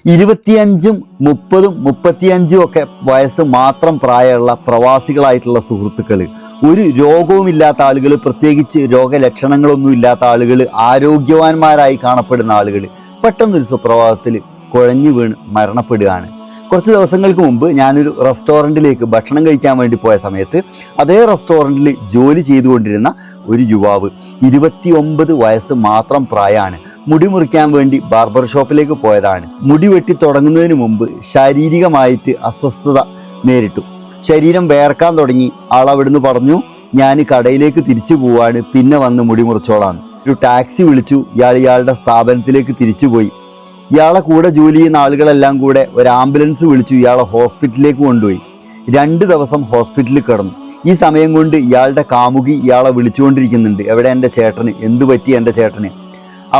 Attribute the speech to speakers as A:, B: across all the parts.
A: 25, 30, 35 ഒക്കെ വയസ്സ് മാത്രം പ്രായമുള്ള പ്രവാസികളായിട്ടുള്ള സുഹൃത്തുക്കൾ, ഒരു രോഗവുമില്ലാത്ത ആളുകൾ, പ്രത്യേകിച്ച് രോഗലക്ഷണങ്ങളൊന്നും ഇല്ലാത്ത ആളുകൾ, ആരോഗ്യവാന്മാരായി കാണപ്പെടുന്ന ആളുകൾ പെട്ടെന്നൊരു സുപ്രഭാതത്തിൽ കുഴഞ്ഞു വീണ് മരണപ്പെടുകയാണ്. കുറച്ച് ദിവസങ്ങൾക്ക് മുമ്പ് ഞാനൊരു റെസ്റ്റോറൻറ്റിലേക്ക് ഭക്ഷണം കഴിക്കാൻ വേണ്ടി പോയ സമയത്ത് അതേ റെസ്റ്റോറൻറ്റിൽ ജോലി ചെയ്തുകൊണ്ടിരുന്ന ഒരു യുവാവ്, 29 വയസ്സ് മാത്രം പ്രായമാണ്, മുടി മുറിക്കാൻ വേണ്ടി ബാർബർ ഷോപ്പിലേക്ക് പോയതാണ്. മുടി വെട്ടി തുടങ്ങുന്നതിന് മുമ്പ് ശാരീരികമായിട്ട് അസ്വസ്ഥത നേരിട്ടു. ശരീരം വേർക്കാൻ തുടങ്ങി. അവിടുന്ന് പറഞ്ഞു, ഞാൻ കടയിലേക്ക് തിരിച്ചു പോവാണ്, പിന്നെ വന്ന് മുടി മുറിച്ചോളാന്ന്. ഒരു ടാക്സി വിളിച്ചു. ഇയാളുടെ സ്ഥാപനത്തിലേക്ക് തിരിച്ചുപോയി. ഇയാളെ കൂടെ ജോലി ചെയ്യുന്ന ആളുകളെല്ലാം കൂടെ ഒരു ആംബുലൻസ് വിളിച്ചു ഇയാളെ ഹോസ്പിറ്റലിലേക്ക് കൊണ്ടുപോയി. 2 ദിവസം ഹോസ്പിറ്റലിൽ കിടന്നു. ഈ സമയം കൊണ്ട് ഇയാളുടെ കാമുകി ഇയാളെ വിളിച്ചുകൊണ്ടിരിക്കുന്നുണ്ട്, എവിടെ എൻ്റെ ചേട്ടന്, എന്തു പറ്റി എൻ്റെ ചേട്ടന്.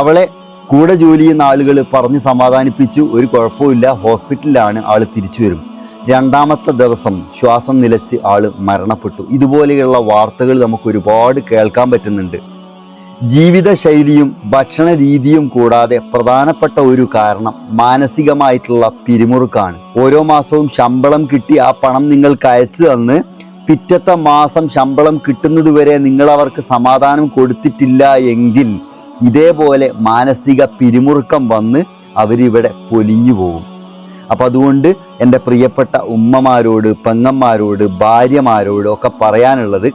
A: അവളെ കൂടെ ജോലി ചെയ്യുന്ന ആളുകൾ പറഞ്ഞ് സമാധാനിപ്പിച്ചു, ഒരു കുഴപ്പമില്ല, ഹോസ്പിറ്റലിലാണ്, ആൾ തിരിച്ചു വരും. 2ാമത്തെ ദിവസം ശ്വാസം നിലച്ച് ആൾ മരണപ്പെട്ടു. ഇതുപോലെയുള്ള വാർത്തകൾ നമുക്ക് ഒരുപാട് കേൾക്കാൻ പറ്റുന്നുണ്ട്. ജീവിതശൈലിയും ഭക്ഷണ രീതിയും കൂടാതെ പ്രധാനപ്പെട്ട ഒരു കാരണം മാനസികമായിട്ടുള്ള പിരിമുറുക്കാണ്. ഓരോ മാസവും ശമ്പളം കിട്ടി ആ പണം നിങ്ങൾക്ക് അയച്ചു തന്ന് പിറ്റത്തെ മാസം ശമ്പളം കിട്ടുന്നതുവരെ നിങ്ങൾ അവർക്ക് സമാധാനം കൊടുത്തിട്ടില്ല എങ്കിൽ ഇതേപോലെ മാനസിക പിരിമുറുക്കം വന്ന് അവരിവിടെ പൊലിഞ്ഞു പോകും. അപ്പം അതുകൊണ്ട് എൻ്റെ പ്രിയപ്പെട്ട ഉമ്മമാരോട്, പെങ്ങന്മാരോട്, ഭാര്യമാരോട് ഒക്കെ പറയാനുള്ളത്,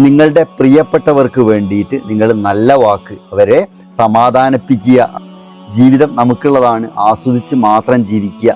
A: നിങ്ങളുടെ പ്രിയപ്പെട്ടവർക്ക് വേണ്ടിയിട്ട് നിങ്ങൾ നല്ല വാക്ക് അവരെ സമാധാനിപ്പിക്കുക. ജീവിതം നമുക്കുള്ളതാണ്, ആസ്വദിച്ച് മാത്രം ജീവിക്കുക.